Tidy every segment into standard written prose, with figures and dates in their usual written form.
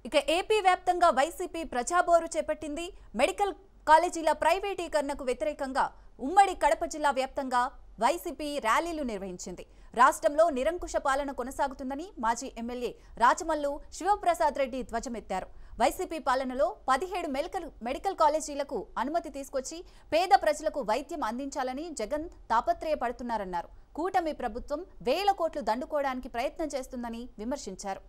ఇక ఏపీ వ్యాప్తంగా వైసీపీ ప్రజాబోరు చేపట్టింది. మెడికల్ కాలేజీల ప్రైవేటీకరణకు వ్యతిరేకంగా ఉమ్మడి కడప జిల్లా వ్యాప్తంగా వైసీపీ ర్యాలీలు నిర్వహించింది. రాష్ట్రంలో నిరంకుశ పాలన కొనసాగుతుందని మాజీ ఎమ్మెల్యే రాచమల్లు శివప్రసాద్ రెడ్డి ధ్వజమెత్తారు. వైసీపీ పాలనలో 17 మెడికల్ కాలేజీలకు అనుమతి తీసుకొచ్చి పేద ప్రజలకు వైద్యం అందించాలని జగన్ తాపత్రయపడుతున్నారన్నారు. కూటమి ప్రభుత్వం వేల కోట్లు దండుకోవడానికి ప్రయత్నం చేస్తుందని విమర్శించారు.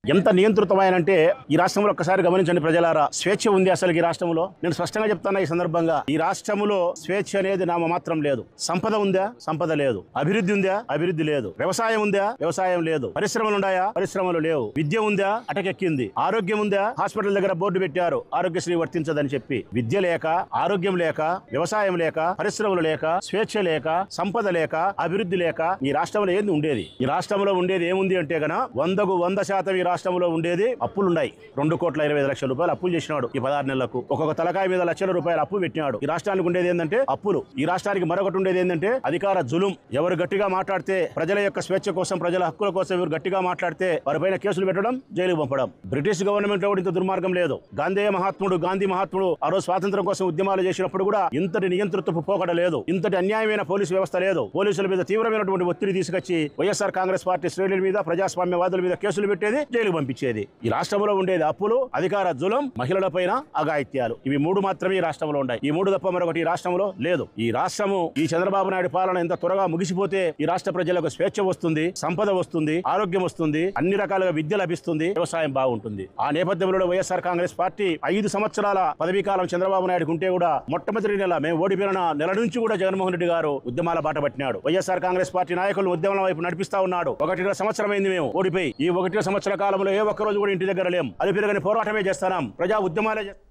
ఎంత నియంత్రితమైనంటే ఈ రాష్ట్రంలో ఒక్కసారి గమనించండి ప్రజలారా, స్వేచ్ఛ ఉంది అసలు ఈ రాష్ట్రంలో? నేను స్పష్టంగా చెప్తాను ఈ సందర్భంగా, ఈ రాష్ట్రంలో స్వేచ్ఛ అనేది నామమాత్రం లేదు. సంపద ఉందా? సంపద లేదు. అభివృద్ధి ఉందా? అభివృద్ధి లేదు. వ్యవసాయం ఉందా? వ్యవసాయం లేదు. పరిశ్రమలు ఉన్నాయా? పరిశ్రమలు లేవు. విద్య ఉందా? అటకెక్కింది. ఆరోగ్యం ఉందా? హాస్పిటల్ దగ్గర బోర్డు పెట్టారు ఆరోగ్యశ్రీ వర్తించదని చెప్పి. విద్య లేక, ఆరోగ్యం లేక, వ్యవసాయం లేక, పరిశ్రమలు లేక, స్వేచ్ఛ లేక, సంపద లేక, అభివృద్ధి లేక ఈ రాష్ట్రంలో ఏంది ఉండేది? ఈ రాష్ట్రంలో ఉండేది ఏముంది అంటే గన 100కు 100% ఈ రాష్ట్రంలో ఉండేది అప్పులున్నాయి. 2,25,00,000 రూపాయలు అప్పులు చేసినాడు ఈ 16 నెలలకు. ఒక్కొక్క తలకాయ మీద లక్షల రూపాయలు అప్పు పెట్టినాడు. ఈ రాష్ట్రానికి ఉండేది ఏంటంటే అప్పులు. ఈ రాష్ట్రానికి మరొకటి ఉండేది ఏంటంటే అధికార జులుం. ఎవరు గట్టిగా మాట్లాడితే, ప్రజల యొక్క స్వేచ్ఛ కోసం, ప్రజల హక్కుల కోసం ఎవరు గట్టిగా మాట్లాడితే వారిపైన కేసులు పెట్టడం, జైలుకు పంపడం. బ్రిటిష్ గవర్నమెంట్ లో ఇంత దుర్మార్గం లేదు. గాంధీ మహాత్ముడు ఆ రోజు స్వాతంత్రం కోసం ఉద్యమాలు చేసినప్పుడు కూడా ఇంతటి నియంతృత్వపు పోకడ లేదు. ఇంతటి అన్యాయమైన పోలీసు వ్యవస్థ లేదు. పోలీసుల మీద తీవ్రమైనటువంటి ఒత్తిడి తీసుకొచ్చి వైఎస్ఆర్ కాంగ్రెస్ పార్టీ శ్రేణుల మీద, ప్రజాస్వామ్యవాదుల మీద కేసులు పెట్టేది, జైలుకు పంపించేది. ఈ రాష్ట్రంలో ఉండేది అప్పులు, అధికార జులం, మహిళలపైన అఘాయిత్యాలు. ఇవి 3 మాత్రమే ఈ రాష్ట్రంలో ఉన్నాయి. ఈ 3 తప్ప మరొకటి ఈ రాష్ట్రంలో లేదు. ఈ రాష్ట్రము, ఈ చంద్రబాబు నాయుడు పాలన ఎంత త్వరగా ముగిసిపోతే ఈ రాష్ట్ర ప్రజలకు స్వేచ్ఛ వస్తుంది, సంపద వస్తుంది, ఆరోగ్యం వస్తుంది, అన్ని రకాలుగా విద్య లభిస్తుంది, వ్యవసాయం బాగుంటుంది. ఆ నేపథ్యంలో వైఎస్ఆర్ కాంగ్రెస్ పార్టీ 5 సంవత్సరాల పదవీ కాలం చంద్రబాబు నాయుడు ఉంటే కూడా మొట్టమొదటి నెల మేము ఓడిపోయిన నెల నుంచి కూడా జగన్మోహన్ రెడ్డి గారు ఉద్యమాల బాట పట్టినాడు. వైఎస్ఆర్ కాంగ్రెస్ పార్టీ నాయకులు ఉద్యమాల వైపు నడిపిస్తా ఉన్నాడు. 1.5 సంవత్సరం అయింది మేము ఓడిపోయి. ఈ 1.5 సంవత్సర కాలంలో ఏ ఒక్క రోజు కూడా ఇంటి దగ్గర లేం. అది పెరగని పోరాటమే చేస్తున్నాం. ప్రజా ఉద్యమాలే